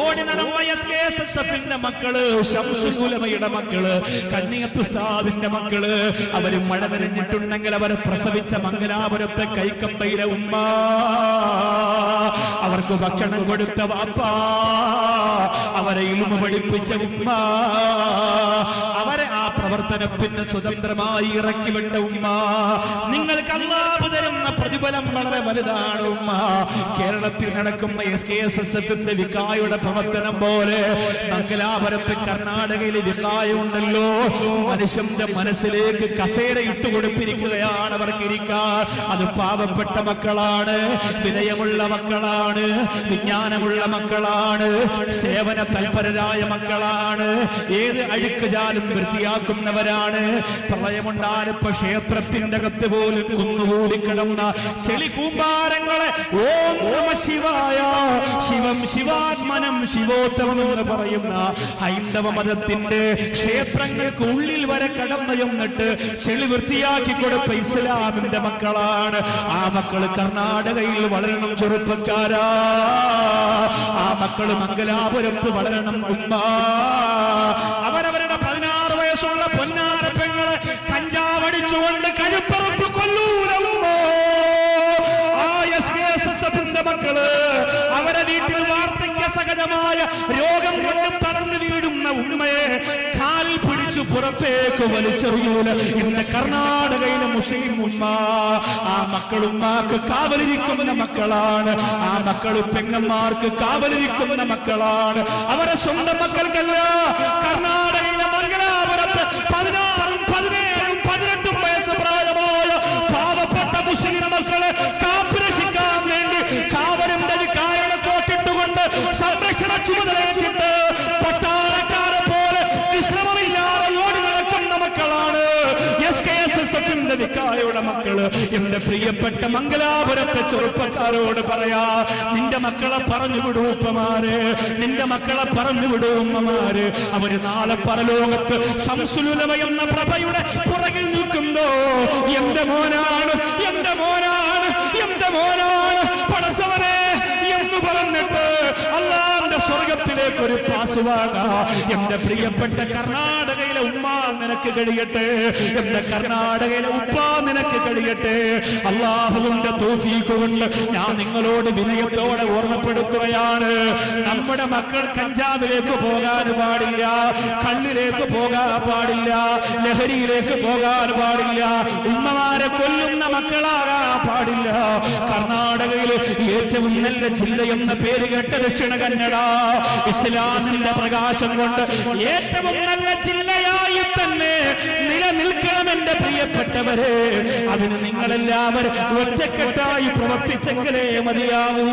ഓടി നടന്ന എസ്കെഎസ്എസ്എഫിന്റെ മക്കള്, ശംസുൽ ഉലമയുടെ മക്കള്, കണ്ണിയത്ത് ഉസ്താദിന്റെ മക്കള്, അവര് മഴ നനഞ്ഞിട്ടുണ്ടെങ്കിൽ അവരെ പ്രസവിച്ച മംഗലാപുരത്തെ കൈക്കമ്പയിലെ ഉമ്മ, അവർക്ക് ഭക്ഷണം കൊടുത്ത വാപ്പ, അവരെ ഇൽമ പഠിപ്പിച്ച ഉമ്മ, അവരെ ആ പ്രവർത്തനത്തിന് സ്വതന്ത്രമായി ഇറക്കി വിട്ട ഉമ്മ, നിങ്ങൾക്ക് അല്ലാഹു തരുന്ന പ്രതിഫലം വളരെ വലുതാണ് ഉമ്മ. കേരളത്തിൽ നടക്കുന്ന എസ്കെഎസ്എസ്എഫിന്റെ വികായുടെ പ്രവർത്തനം പോലെ മംഗലാപുരത്ത് കർണാടകയിലെ വികായ ഉണ്ടല്ലോ, മനുഷ്യന്റെ മനസ്സിലേക്ക് കസേര ഇട്ടുകൊടുത്തിരിക്കുകയാണ് അവർക്ക് ഇരിക്കാൻ. അത് പാവപ്പെട്ട മക്കളാണ്, വിനയമുള്ള മക്കളാണ്, വിജ്ഞാനമുള്ള മക്കളാണ്, സേവന തൽപരരായ മക്കളാണ്, ഏത് അഴുക്കുചാലും വൃത്തിയാക്കുന്നവരാണ്. പ്രളയമുണ്ടായപ്പോ ക്ഷേത്രത്തിന്റെ അകത്ത് പോലും കുന്നുകൂടി കിടന്ന ചെളി കൂമ്പാരങ്ങളെ ഓം നമഃ ശിവായ, ശിവം ശിവാത്മനം ശിവോത്തമം എന്ന് പറയുന്ന ഹൈന്ദവ മതത്തിന്റെ ക്ഷേത്രങ്ങൾക്ക് ഉള്ളിൽ വരെ കടന്നു ചെന്നിട്ട് ചെളി വൃത്തിയാക്കി കൊടുത്ത ഇസ്ലാമിന്റെ മക്കളാണ്. ആ മക്കള് കർണാടകയിൽ വളരണം ചെറുപ്പക്കാരാ, ആ മക്കള് മംഗലാപുരത്ത് വളരണം ഉമ്മ. അവരവരുടെ 16 വയസ്സുള്ള പൊന്നാര പെങ്ങളെ കഞ്ചാവടിച്ചുകൊണ്ട് കഴുപ്പറപ്പ് കൊല്ലൂരമ്മോ. ആ എസ്കെഎസ്എസ്എഫിന്റെ മക്കള് അവരെ വീട്ടിൽ വാർദ്ധക്യ സഹജമായ രോഗം കൊണ്ട് തളർന്നു വീടുന്ന ഉമ്മയെ കാലിൽ പിടിച്ചു പുറത്തേക്ക് വലിച്ചെറിയൂല ഇന്ന് കർണാടകയിലെ മുസ്ലിം ഉമ്മ. ആ മക്കളുമ്മാക്ക് കാവലിരിക്കുന്ന മക്കളാണ്, ആ മക്കള് പെങ്ങന്മാർക്ക് കാവലിരിക്കുന്ന മക്കളാണ്. അവരെ സ്വന്തം മക്കൾക്കല്ല. കർണാടകയിലെ മംഗലാപുരത്ത് 16, 17, 18 വയസ്സ് പ്രായമായ പാവപ്പെട്ട മുസ്ലിം മക്കളെ കാത്തുരക്ഷിക്കാൻ വേണ്ടി കാവലിന്റെ വികായുടെ കോട്ടിട്ടുകൊണ്ട് സംരക്ഷണ ചുമതലയേറ്റിട്ട് പട്ടാളക്കാരെ പോലെ വിശ്രമമില്ലാതെ ഓടി നടക്കുന്ന മക്കളാണ് എസ്കെഎസ്എസ്എഫിന്റെ വികായുടെ മക്കള്. എന്റെ പ്രിയപ്പെട്ട മംഗലാപുരത്തെ ചെറുപ്പക്കാരോട് പറയാ, നിന്റെ മക്കളെ പറഞ്ഞു വിടൂ ഉപ്പമാര്, നിന്റെ മക്കളെ പറഞ്ഞു വിടൂ ഉമ്മമാര്. അവര് നാളെ പരലോകത്ത് ശംസുൽ ഉലമ എന്ന പ്രഭയുടെ പുറകിൽ നിൽക്കുന്നോ. എന്റെ മോനാണ്, എന്റെ മോനാണ്, എന്റെ മോനാണ് പടച്ചവനെ എന്ന് പറഞ്ഞിട്ട് അല്ലാഹുവിന്റെ സ്വർഗത്തിലേക്ക് ഒരു പാസ് വാങ്ങാ. എന്റെ പ്രിയപ്പെട്ട കർണാടകയിലെ ഉമ്മ നിനക്ക് കഴിയട്ടെ, എന്റെ കർണാടകയിലെ ഉപ്പ നിനക്ക് കഴിയട്ടെ. അല്ലാഹുവിന്റെ തൗഫീഖ് കൊണ്ട് ഞാൻ നിങ്ങളോട് വിനയത്തോടെ ഓർമ്മപ്പെടുത്തുകയാണ്, നമ്മുടെ മക്കൾ കഞ്ചാവിലേക്ക് പോകാൻ പാടില്ല, കള്ളിലേക്ക് പോകാൻ പാടില്ല, ലഹരിയിലേക്ക് പോകാൻ പാടില്ല, ഉമ്മമാരെ കൊല്ലുന്ന മക്കളാകാൻ പാടില്ല. കർണാടകയിൽ ഏറ്റവും നല്ല ജില്ല എന്ന പേര് കേട്ട ദക്ഷിണ കന്നഡ ഇസ്ലാമിന്റെ പ്രകാശം കൊണ്ട് ഏറ്റവും നല്ല ജില്ലയായി തന്നെ നിലനിൽക്കണം എന്റെ പ്രിയപ്പെട്ടവരെ. അതിന് നിങ്ങളെല്ലാവരും ഒറ്റക്കെട്ടായി പ്രവർത്തിച്ചെങ്കിലേ മതിയാവൂ.